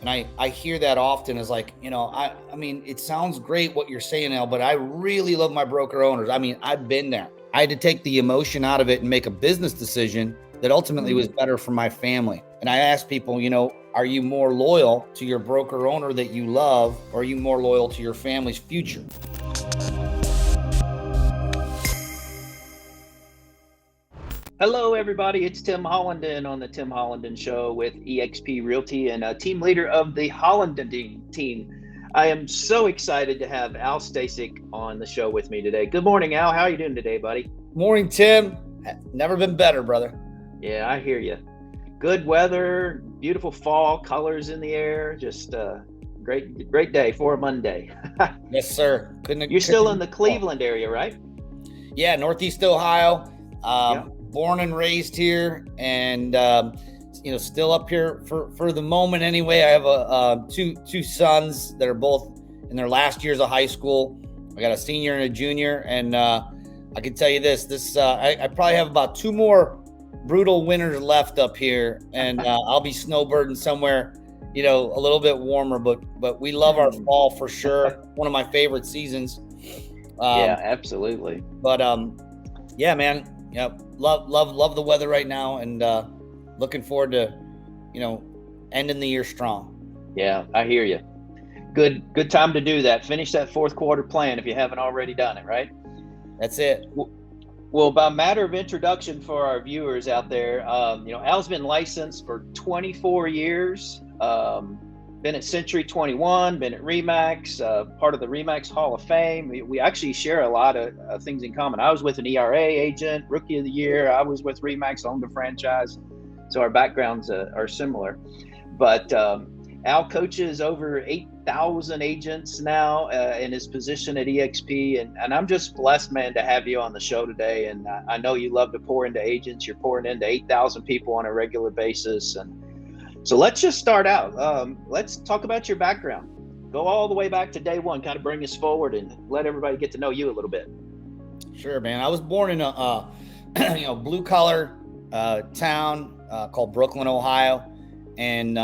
And I hear that often as like, I mean, it sounds great what you're saying, Al, but I really love my broker owners. I mean, I've been there. I had to take the emotion out of it and make a business decision that ultimately was better for my family. And I ask people, are you more loyal to your broker owner that you love, or are you more loyal to your family's future? Hello, everybody. It's Tim Hollenden on the Tim Hollenden Show with eXp Realty and a team leader of the Hollenden team. I am so excited to have Al Stasek on the show with me today. Good morning, Al. How are you doing today, buddy? Morning, Tim. Never been better, brother. Yeah, I hear you. Good weather, beautiful fall colors in the air. Just great day for a Monday. Yes, sir. You're still in the Cleveland area, right? Yeah, Northeast Ohio. Born and raised here, and still up here for the moment. Anyway, I have two sons that are both in their last years of high school. I got a senior and a junior, and I can tell you this. I probably have about 2 more brutal winters left up here, and I'll be snowbirding somewhere, a little bit warmer. But we love our fall for sure. One of my favorite seasons. Yeah, absolutely. But yeah, man. Yep. Love the weather right now, and looking forward to, ending the year strong. Yeah, I hear you. Good time to do that. Finish that fourth quarter plan if you haven't already done it, right? That's it. Well, by matter of introduction for our viewers out there, Al's been licensed for 24 years. Been at Century 21, been at RE/MAX, part of the RE/MAX Hall of Fame. We actually share a lot of things in common. I was with an ERA agent, Rookie of the Year. I was with RE/MAX, owned a franchise. So our backgrounds are similar. But Al coaches over 8,000 agents now in his position at eXp. And I'm just blessed, man, to have you on the show today. And I know you love to pour into agents. You're pouring into 8,000 people on a regular basis. And so let's just start out. Let's talk about your background. Go all the way back to day one, kind of bring us forward and let everybody get to know you a little bit. Sure, man. I was born in a blue collar town called Brooklyn, Ohio. And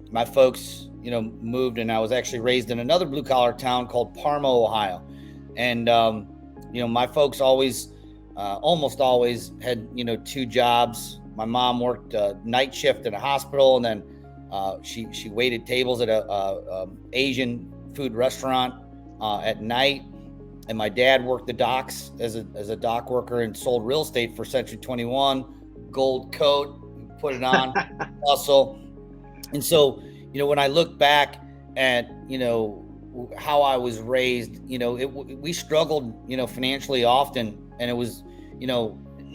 my folks, moved, and I was actually raised in another blue collar town called Parma, Ohio. And, my folks always, almost always had, 2 jobs. My mom worked night shift at a hospital, and then she waited tables at a Asian food restaurant at night. And my dad worked the docks as a dock worker and sold real estate for Century 21. Gold coat, put it on, hustle. And so, when I look back at how I was raised, we struggled, financially often, and it was,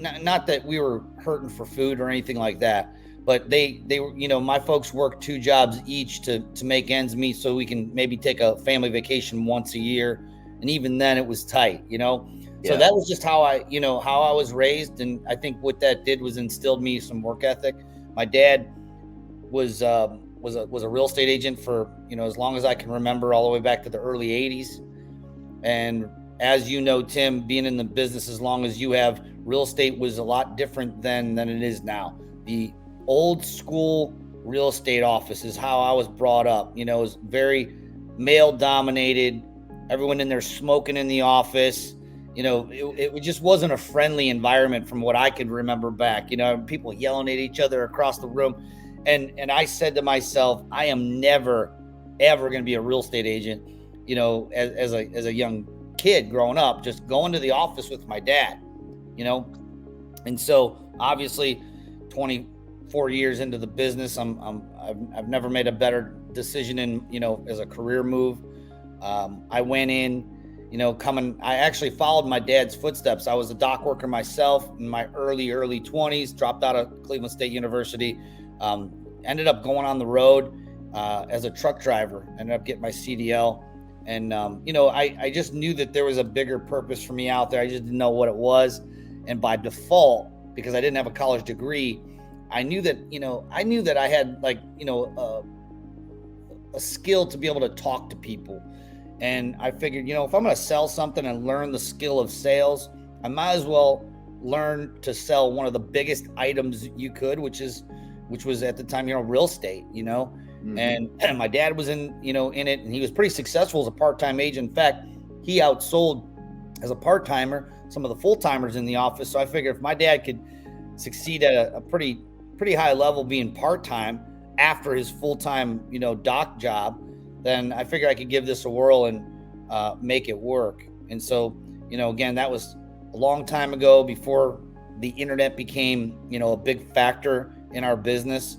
not that we were hurting for food or anything like that, but they were, my folks worked 2 jobs each to make ends meet so we can maybe take a family vacation once a year. And even then it was tight, So that was just how I was raised. And I think what that did was instilled me some work ethic. My dad was a real estate agent for, as long as I can remember, all the way back to the early 80s. And as you know, Tim, being in the business as long as you have, real estate was a lot different than it is now. The old school real estate office is how I was brought up. It was very male dominated. Everyone in there smoking in the office. It just wasn't a friendly environment from what I could remember back. People yelling at each other across the room. And I said to myself, I am never, ever going to be a real estate agent, as a young kid growing up, just going to the office with my dad, And so obviously 24 years into the business, I've never made a better decision as a career move. I went in, I actually followed my dad's footsteps. I was a dock worker myself in my early 20s, dropped out of Cleveland State University, ended up going on the road as a truck driver, ended up getting my CDL. And, I just knew that there was a bigger purpose for me out there. I just didn't know what it was. And by default, because I didn't have a college degree, I knew that I had a skill to be able to talk to people. And I figured, if I'm going to sell something and learn the skill of sales, I might as well learn to sell one of the biggest items you could, which was at the time, real estate, And my dad was in it, and he was pretty successful as a part-time agent. In fact, he outsold as a part-timer some of the full-timers in the office. So I figured if my dad could succeed at a pretty high level being part-time after his full-time, doc job, then I figured I could give this a whirl and make it work. And so, again, that was a long time ago, before the internet became, a big factor in our business.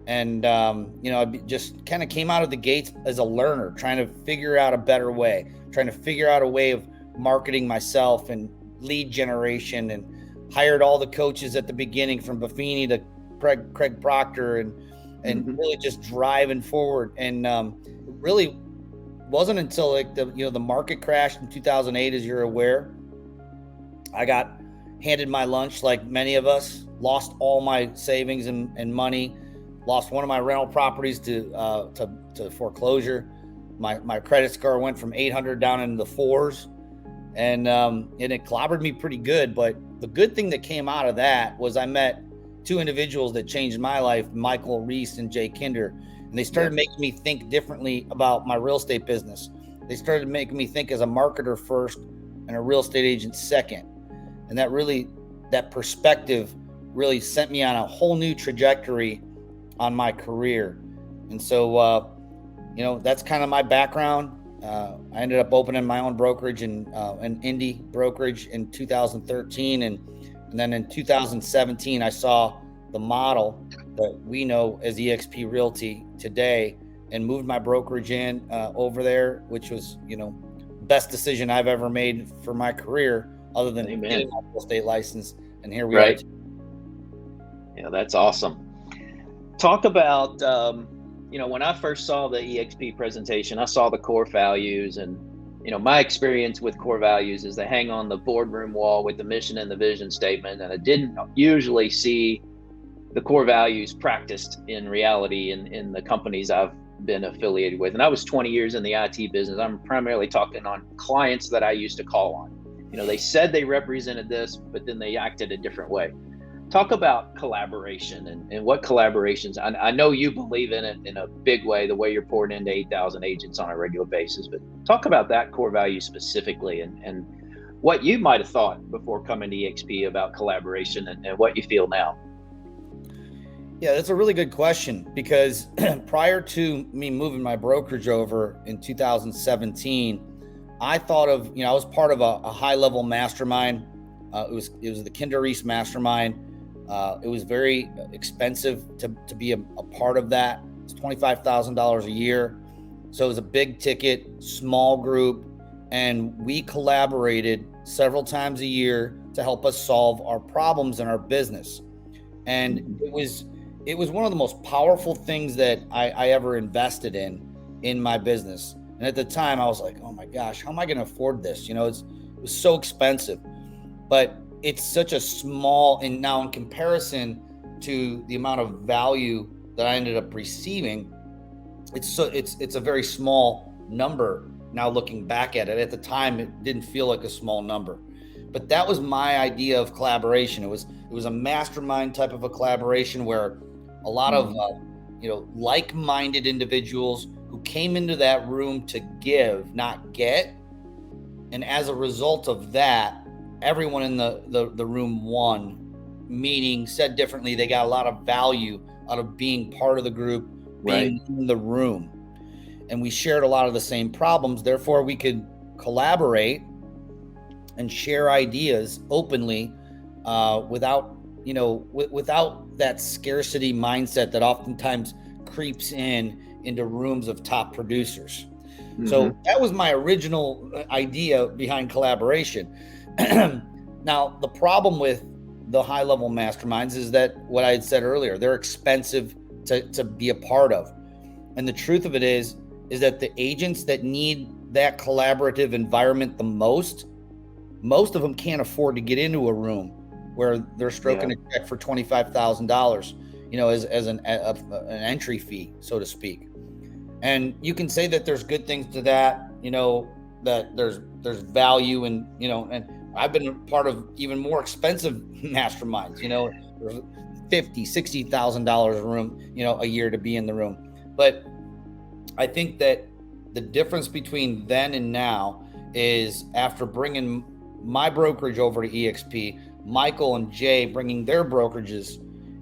And, I just kind of came out of the gates as a learner, trying to figure out a better way, trying to figure out a way of marketing myself and lead generation, and hired all the coaches at the beginning, from Buffini to Craig Proctor, and really just driving forward. And it really wasn't until like the market crashed in 2008, as you're aware. I got handed my lunch, like many of us, lost all my savings and money, lost one of my rental properties to foreclosure. My credit score went from 800 down into the fours, and it clobbered me pretty good. But the good thing that came out of that was I met two individuals that changed my life, Michael Reese and Jay Kinder, and they started making me think differently about my real estate business. They started making me think as a marketer first and a real estate agent second. And that perspective really sent me on a whole new trajectory on my career. And so, that's kind of my background. I ended up opening my own brokerage and an indie brokerage in 2013. And then in 2017, I saw the model that we know as eXp Realty today, and moved my brokerage in over there, which was, best decision I've ever made for my career, other than getting my real estate license. And here we are. Yeah, that's awesome. Talk about, when I first saw the eXp presentation, I saw the core values, and, my experience with core values is they hang on the boardroom wall with the mission and the vision statement. And I didn't usually see the core values practiced in reality in the companies I've been affiliated with. And I was 20 years in the IT business. I'm primarily talking on clients that I used to call on. They said they represented this, but then they acted a different way. Talk about collaboration and what collaborations. I know you believe in it in a big way, the way you're pouring into 8,000 agents on a regular basis, but talk about that core value specifically, and what you might have thought before coming to eXp about collaboration, and what you feel now. Yeah, that's a really good question, because prior to me moving my brokerage over in 2017, I thought of, I was part of a high-level mastermind. It was the Kinder Reese mastermind. It was very expensive to be a part of that. It's $25,000 a year. So it was a big ticket, small group, and we collaborated several times a year to help us solve our problems in our business. And it was one of the most powerful things that I ever invested in my business. And at the time I was like, oh my gosh, how am I going to afford this? It was so expensive, but it's such a small, and now in comparison to the amount of value that I ended up receiving, it's a very small number. Now looking back at it, at the time, it didn't feel like a small number, but that was my idea of collaboration. It was a mastermind type of a collaboration where a lot of, like-minded individuals who came into that room to give, not get. And as a result of that, everyone in the room won, meaning, said differently, they got a lot of value out of being part of the group, being in the room. And we shared a lot of the same problems. Therefore, we could collaborate and share ideas openly, without that scarcity mindset that oftentimes creeps into rooms of top producers. So that was my original idea behind collaboration. Now, the problem with the high-level masterminds is that what I had said earlier, they're expensive to be a part of. And the truth of it is that the agents that need that collaborative environment the most of them can't afford to get into a room where they're stroking a check for $25,000, as an entry fee, so to speak. And you can say that there's good things to that, that there's value, and I've been part of even more expensive masterminds, there's $50,000, $60,000 a room, a year to be in the room. But I think that the difference between then and now is after bringing my brokerage over to EXP, Michael and Jay bringing their brokerages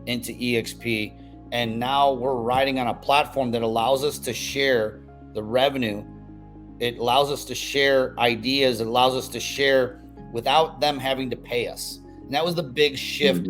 into EXP, and now we're riding on a platform that allows us to share the revenue. It allows us to share ideas. It allows us to share without them having to pay us. And that was the big shift.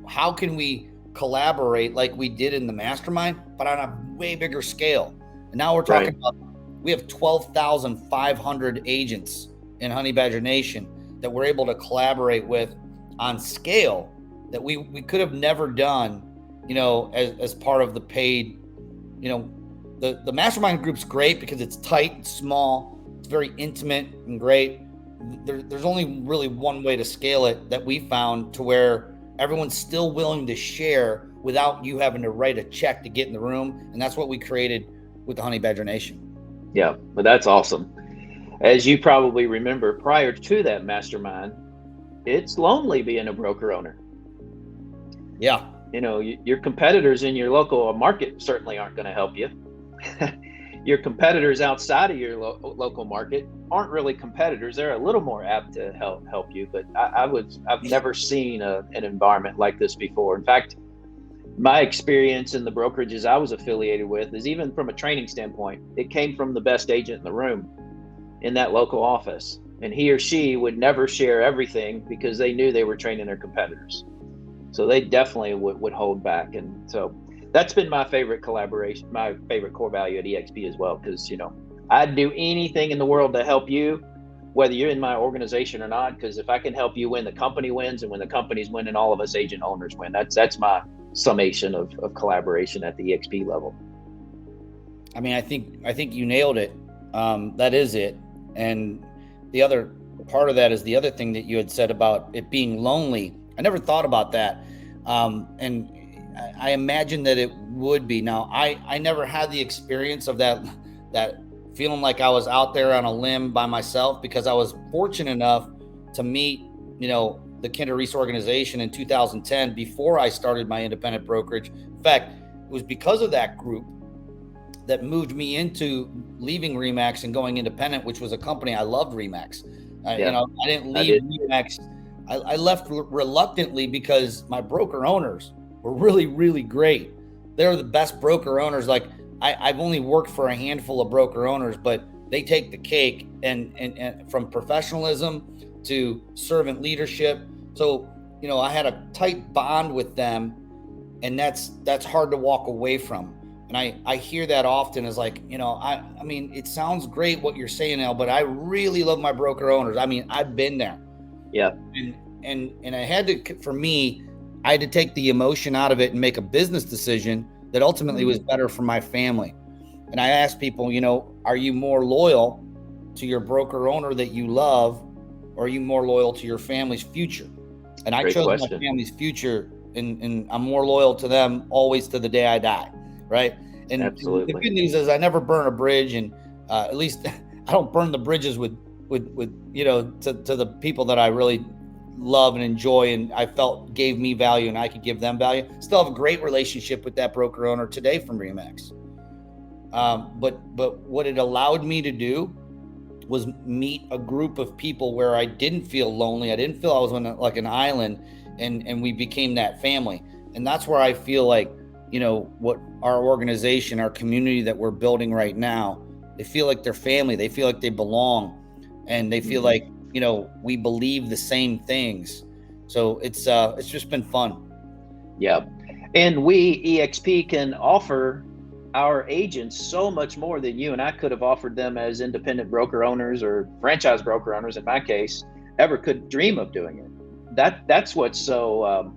How can we collaborate like we did in the mastermind, but on a way bigger scale? And now we're talking about, we have 12,500 agents in Honey Badger Nation that we're able to collaborate with on scale that we could have never done, as part of the paid, the mastermind group's great because it's tight, it's small, it's very intimate and great. There's only really one way to scale it that we found, to where everyone's still willing to share without you having to write a check to get in the room. And that's what we created with the Honey Badger Nation. Yeah, but that's awesome. As you probably remember, prior to that mastermind, it's lonely being a broker owner. Yeah. Your competitors in your local market certainly aren't going to help you. Your competitors outside of your local market aren't really competitors. They're a little more apt to help you. But I've never seen an environment like this before. In fact, my experience in the brokerages I was affiliated with is, even from a training standpoint, it came from the best agent in the room in that local office. And he or she would never share everything because they knew they were training their competitors. So they definitely would hold back. And so that's been my favorite collaboration, my favorite core value at EXP as well. Because, I'd do anything in the world to help you, whether you're in my organization or not. Because if I can help you win, the company wins. And when the company's winning, all of us agent owners win. That's my summation of collaboration at the EXP level. I mean, I think you nailed it. That is it. And the other part of that is the other thing that you had said about it being lonely. I never thought about that. And I imagine that it would be. Now, I never had the experience of that feeling like I was out there on a limb by myself, because I was fortunate enough to meet, the Kinder Reese organization in 2010 before I started my independent brokerage. In fact, it was because of that group that moved me into leaving Remax and going independent, which was a company I loved. Remax. I didn't leave Remax. I left reluctantly because my broker owners were really, really great. They're the best broker owners. Like I've only worked for a handful of broker owners, but they take the cake, and from professionalism to servant leadership. So, I had a tight bond with them, and that's hard to walk away from. And I hear that often as like, I mean, it sounds great what you're saying now, but I really love my broker owners. I mean, I've been there. Yeah. And I had to, for me, I had to take the emotion out of it and make a business decision that ultimately was better for my family. And I asked people, are you more loyal to your broker owner that you love, or are you more loyal to your family's future? And I chose my family's future, and I'm more loyal to them always to the day I die. Right. And absolutely. The good news is I never burn a bridge, and at least I don't burn the bridges with to the people that I really love and enjoy, and I felt gave me value and I could give them value. Still have a great relationship with that broker owner today from Remax. But what it allowed me to do was meet a group of people where I didn't feel lonely. I didn't feel I was on like an island, and we became that family. And that's where I feel like, what our organization, our community that we're building right now, they feel like they're family. They feel like they belong, and they feel like, we believe the same things. So it's just been fun. Yeah. And we, EXP, can offer our agents so much more than you and I could have offered them as independent broker owners, or franchise broker owners in my case, ever could dream of doing it. That's what's so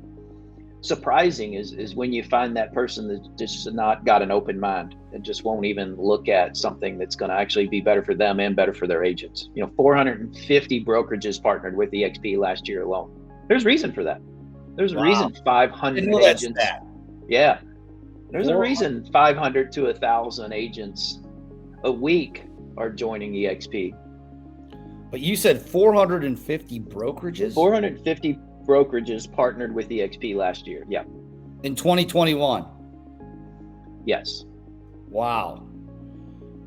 surprising is when you find that person that's just not got an open mind and just won't even look at something that's going to actually be better for them and better for their agents. 450 brokerages partnered with EXP last year alone. There's reason for that. There's a reason 500 agents. Yeah. There's a reason 500 to 1,000 agents a week are joining EXP. But you said 450 brokerages? 450 brokerages partnered with EXP last year. Yeah. In 2021. Yes. Wow.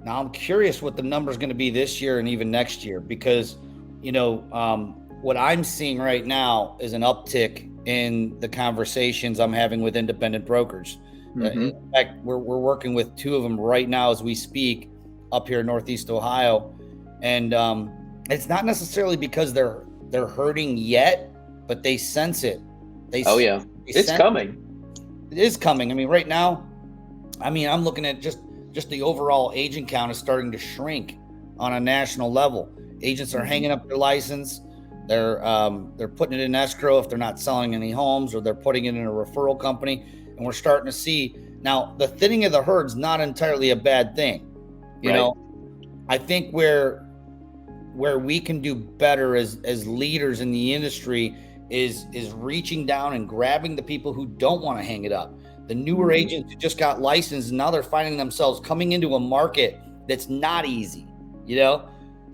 Now I'm curious what the number is going to be this year and even next year, because, what I'm seeing right now is an uptick in the conversations I'm having with independent brokers. In fact, we're working with two of them right now as we speak up here in Northeast Ohio. And it's not necessarily because they're hurting yet, but they sense it. It's coming. It is coming. I mean, right now, I'm looking at just the overall agent count is starting to shrink on a national level. Agents are hanging up their license. They're putting it in escrow if they're not selling any homes, or they're putting it in a referral company. And we're starting to see now the thinning of the herd's not entirely a bad thing. You know, I think where we can do better as leaders in the industry is reaching down and grabbing the people who don't want to hang it up. The newer agents who just got licensed, and now they're finding themselves coming into a market that's not easy,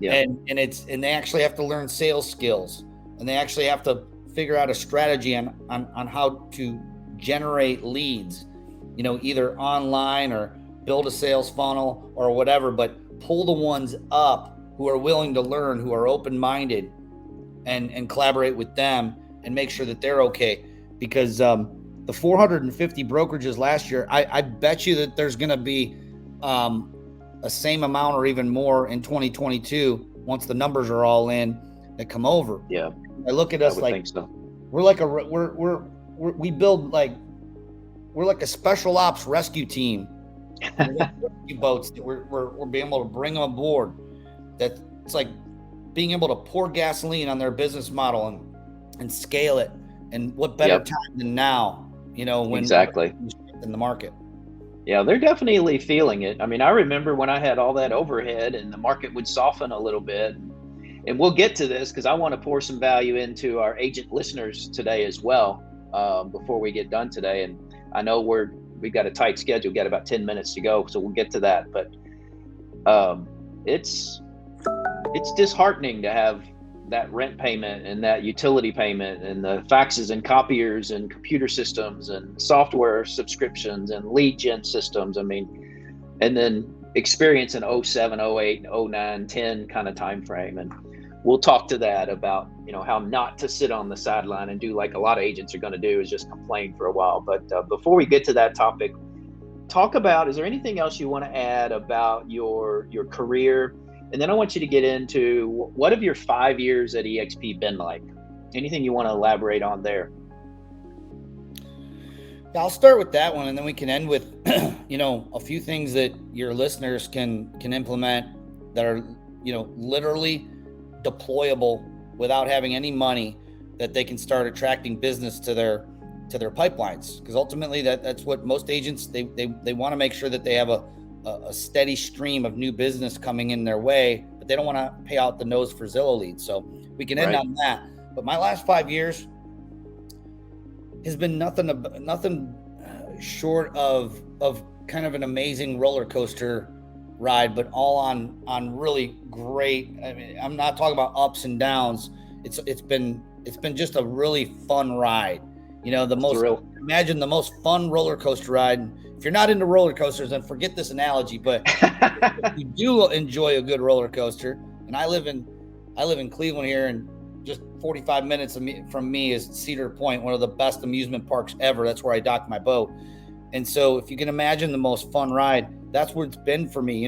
and they actually have to learn sales skills, and they actually have to figure out a strategy on how to generate leads, either online or build a sales funnel or whatever, but pull the ones up who are willing to learn, who are open-minded, and collaborate with them and make sure that they're okay. Because the 450 brokerages last year, I bet you that there's going to be a same amount or even more in 2022 once the numbers are all in that come over. Yeah, I look at us like so. We're like we're like a special ops rescue team. Rescue boats that we're being able to bring them aboard. That it's like being able to pour gasoline on their business model and scale it. And what better time than now? When exactly in the market. Yeah, they're definitely feeling it. I mean, I remember when I had all that overhead and the market would soften a little bit. And we'll get to this because I want to pour some value into our agent listeners today as well, before we get done today. And I know we've got a tight schedule. We've got about 10 minutes to go, so we'll get to that. But it's disheartening to have that rent payment and that utility payment and the faxes and copiers and computer systems and software subscriptions and lead gen systems. I mean, and then experience in 07, 08, 09, 10 kind of time frame. And we'll talk to that about, how not to sit on the sideline and do like a lot of agents are going to do, is just complain for a while. But before we get to that topic, talk about, is there anything else you want to add about your career? And then I want you to get into what have your 5 years at EXP been like? Anything you want to elaborate on there? Yeah, I'll start with that one, and then we can end with, a few things that your listeners can implement that are, literally deployable without having any money, that they can start attracting business to their pipelines. Because ultimately that's what most agents, they want to make sure that they have a steady stream of new business coming in their way, but they don't want to pay out the nose for Zillow leads. So we can end on that. But my last 5 years has been nothing short of kind of an amazing roller coaster ride, but all on really great. I mean, I'm not talking about ups and downs. It's been just a really fun ride. Imagine the most fun roller coaster ride. If you're not into roller coasters, then forget this analogy. But if you do enjoy a good roller coaster, and I live in Cleveland here, and just 45 minutes from me is Cedar Point, one of the best amusement parks ever. That's where I dock my boat. And so, if you can imagine the most fun ride, that's what it's been for me.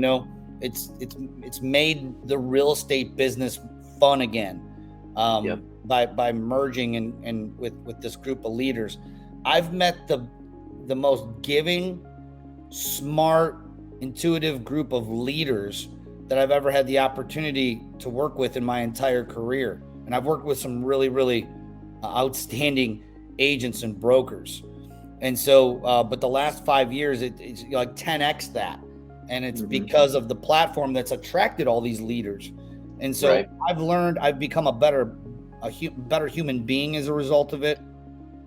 It's made the real estate business fun again. By merging and with this group of leaders. I've met the most giving, smart, intuitive group of leaders that I've ever had the opportunity to work with in my entire career. And I've worked with some really, really outstanding agents and brokers. And so, but the last 5 years, it's like 10x that. And it's because of the platform that's attracted all these leaders. And so I've become a better human being as a result of it.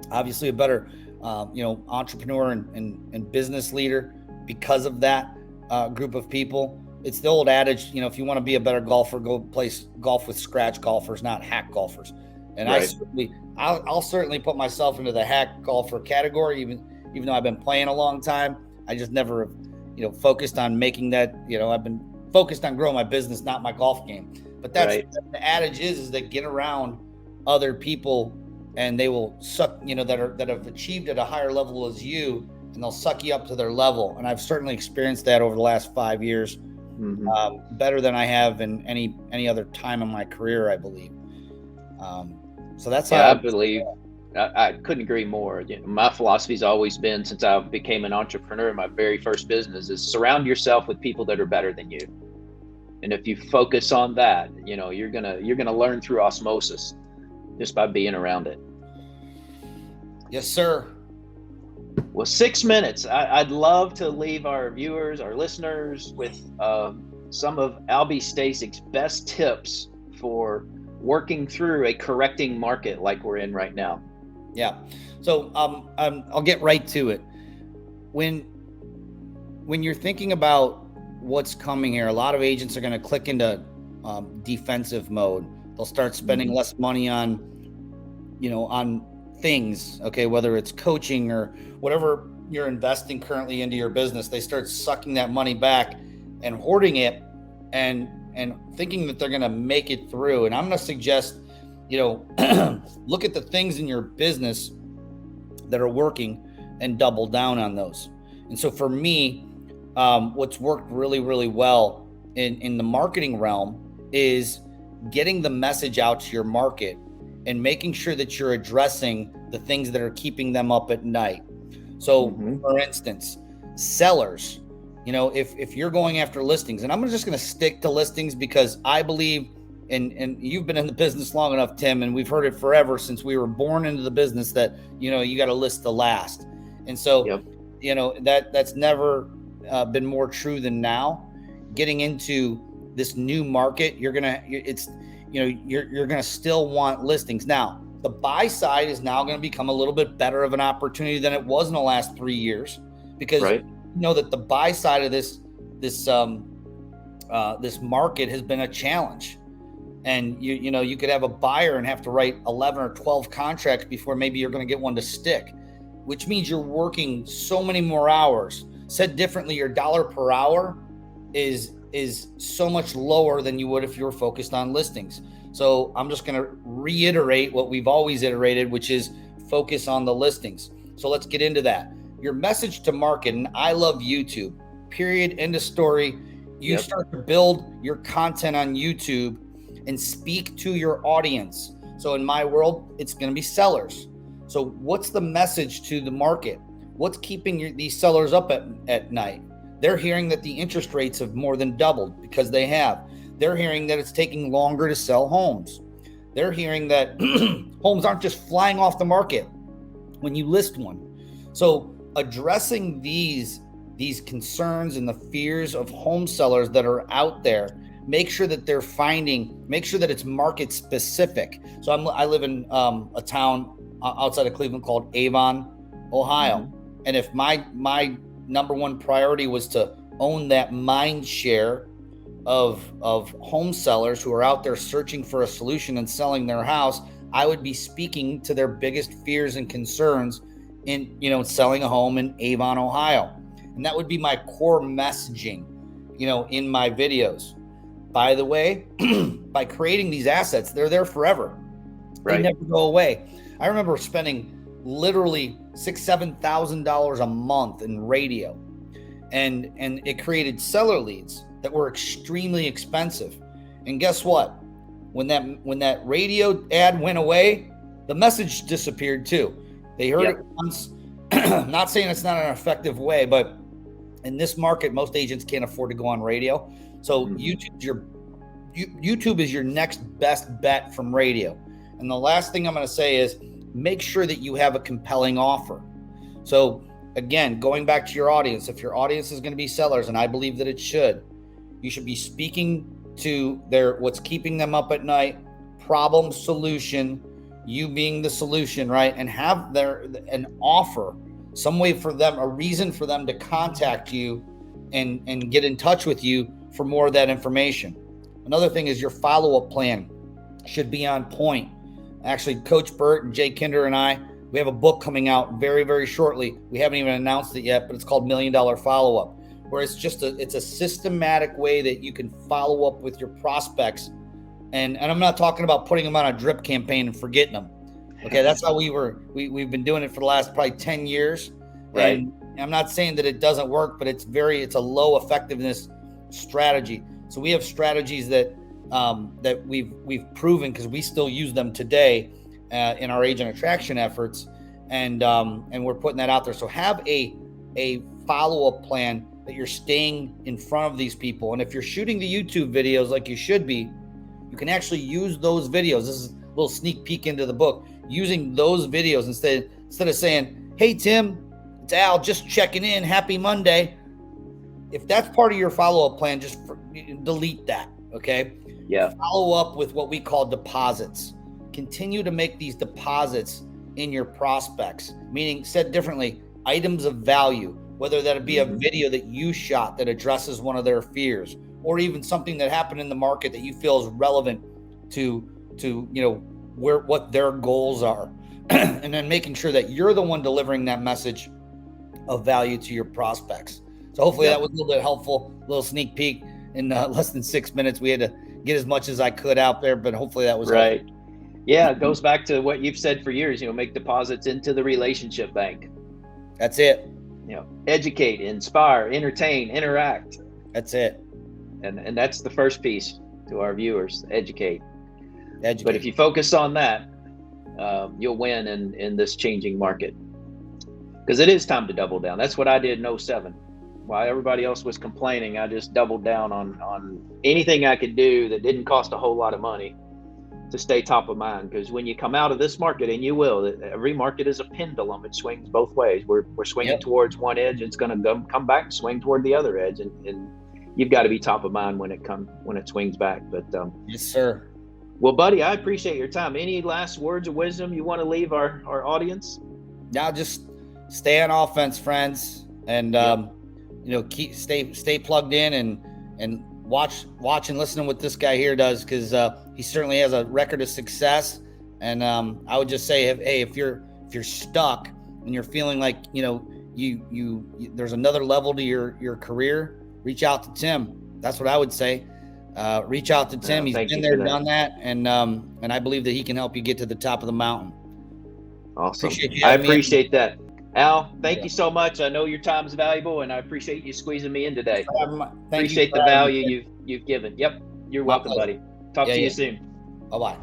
Obviously a better, entrepreneur and business leader because of that group of people. It's the old adage, if you want to be a better golfer, go play golf with scratch golfers, not hack golfers. And I'll certainly put myself into the hack golfer category, even though I've been playing a long time. I just never, focused on making that, I've been focused on growing my business, not my golf game. But that's Right. the adage is that get around other people and they will suck, that have achieved at a higher level as you, and they'll suck you up to their level. And I've certainly experienced that over the last 5 years, better than I have in any other time in my career, I believe. So that's how I believe. I couldn't agree more. My philosophy's always been, since I became an entrepreneur, my very first business is surround yourself with people that are better than you. And if you focus on that, you're gonna learn through osmosis just by being around it. Yes, sir. Well, 6 minutes. I'd love to leave our viewers, our listeners, with some of Albie Stasek's best tips for working through a correcting market like we're in right now. Yeah. So I'll get right to it. When you're thinking about what's coming here, a lot of agents are going to click into defensive mode. They'll start spending less money on things, okay, whether it's coaching or whatever you're investing currently into your business. They start sucking that money back and hoarding it and thinking that they're going to make it through. And I'm going to suggest, look at the things in your business that are working and double down on those. And so for me, what's worked really, really well in the marketing realm is getting the message out to your market and making sure that you're addressing the things that are keeping them up at night. So for instance, sellers, if you're going after listings, and I'm just going to stick to listings because I believe, and you've been in the business long enough, Tim, and we've heard it forever since we were born into the business that, you got to list the last. And so, that's never been more true than now. Getting into this new market, you're going to still want listings. Now, the buy side is now going to become a little bit better of an opportunity than it was in the last 3 years, because that the buy side of this market has been a challenge. And you could have a buyer and have to write 11 or 12 contracts before maybe you're going to get one to stick, which means you're working so many more hours. Said differently, your dollar per hour is so much lower than you would if you were focused on listings. So I'm just going to reiterate what we've always iterated, which is focus on the listings. So let's get into that. Your message to market, and I love YouTube, period, end of story. You start to build your content on YouTube and speak to your audience. So in my world, it's going to be sellers. So what's the message to the market? What's keeping these sellers up at night? They're hearing that the interest rates have more than doubled, because they have. They're hearing that it's taking longer to sell homes. They're hearing that homes aren't just flying off the market when you list one. So addressing these concerns and the fears of home sellers that are out there, make sure that make sure that it's market specific. So I live in a town outside of Cleveland called Avon, Ohio. And if my number one priority was to own that mind share of home sellers who are out there searching for a solution and selling their house, I would be speaking to their biggest fears and concerns in selling a home in Avon, Ohio. And that would be my core messaging, in my videos. By the way, by creating these assets, they're there forever. They never go away. I remember spending literally $6,000-$7,000 a month in radio, and it created seller leads that were extremely expensive. And guess what? When that radio ad went away, the message disappeared too. They heard it once. Not saying it's not an effective way, but in this market, most agents can't afford to go on radio. So YouTube is your next best bet from radio. And the last thing I'm going to say is make sure that you have a compelling offer. So again, going back to your audience, if your audience is going to be sellers, and I believe that it should, you should be speaking to what's keeping them up at night, problem, solution, you being the solution, right? And have an offer, some way for them, a reason for them to contact you and get in touch with you for more of that information. Another thing is your follow-up plan should be on point. Actually, Coach Burt and Jay Kinder and I We have a book coming out very, very shortly. We haven't even announced it yet, but it's called $1 Million Follow-Up, where it's a systematic way that you can follow up with your prospects. And I'm not talking about putting them on a drip campaign and forgetting them. Okay, that's how we've been doing it for the last probably 10 years. Right. And I'm not saying that it doesn't work, but it's a low effectiveness strategy. So we have strategies that we've proven, because we still use them today in our agent attraction efforts, and we're putting that out there. So have a follow-up plan that you're staying in front of these people. And if you're shooting the YouTube videos like you should be, you can actually use those videos. This is a little sneak peek into the book. Using those videos instead of saying, "Hey Tim, it's Al, just checking in. Happy Monday." If that's part of your follow-up plan, just delete that. Okay. Yeah. Follow up with what we call deposits. Continue to make these deposits in your prospects, meaning, said differently, items of value, whether that be a video that you shot that addresses one of their fears, or even something that happened in the market that you feel is relevant to what their goals are. And then making sure that you're the one delivering that message of value to your prospects. So hopefully that was a little bit helpful, little sneak peek in less than 6 minutes. We had to get as much as I could out there, but hopefully that was right. helpful. Yeah, it goes back to what you've said for years, make deposits into the relationship bank. That's it. Educate, inspire, entertain, interact. That's it. And that's the first piece to our viewers, educate. But if you focus on that, you'll win in this changing market. Because it is time to double down. That's what I did in 2007. While everybody else was complaining, I just doubled down on anything I could do that didn't cost a whole lot of money to stay top of mind. Because when you come out of this market, and you will, every market is a pendulum. It swings both ways. We're swinging towards one edge. It's going to come back and swing toward the other edge. And you've got to be top of mind when it swings back. But yes, sir. Well, buddy, I appreciate your time. Any last words of wisdom you want to leave our audience? Now, just stay on offense, friends, and stay plugged in and watch and listen to what this guy here does, because he certainly has a record of success. And I would just say, hey, if you're stuck and you're feeling like you there's another level to your career, reach out to Tim. That's what I would say. Reach out to Tim. He's been there, done that, and I believe that he can help you get to the top of the mountain. Awesome. I appreciate that. Al, thank you so much. I know your time is valuable, and I appreciate you squeezing me in today. Appreciate the value you've given. Yep. You're welcome, buddy. Talk to you soon. Bye-bye.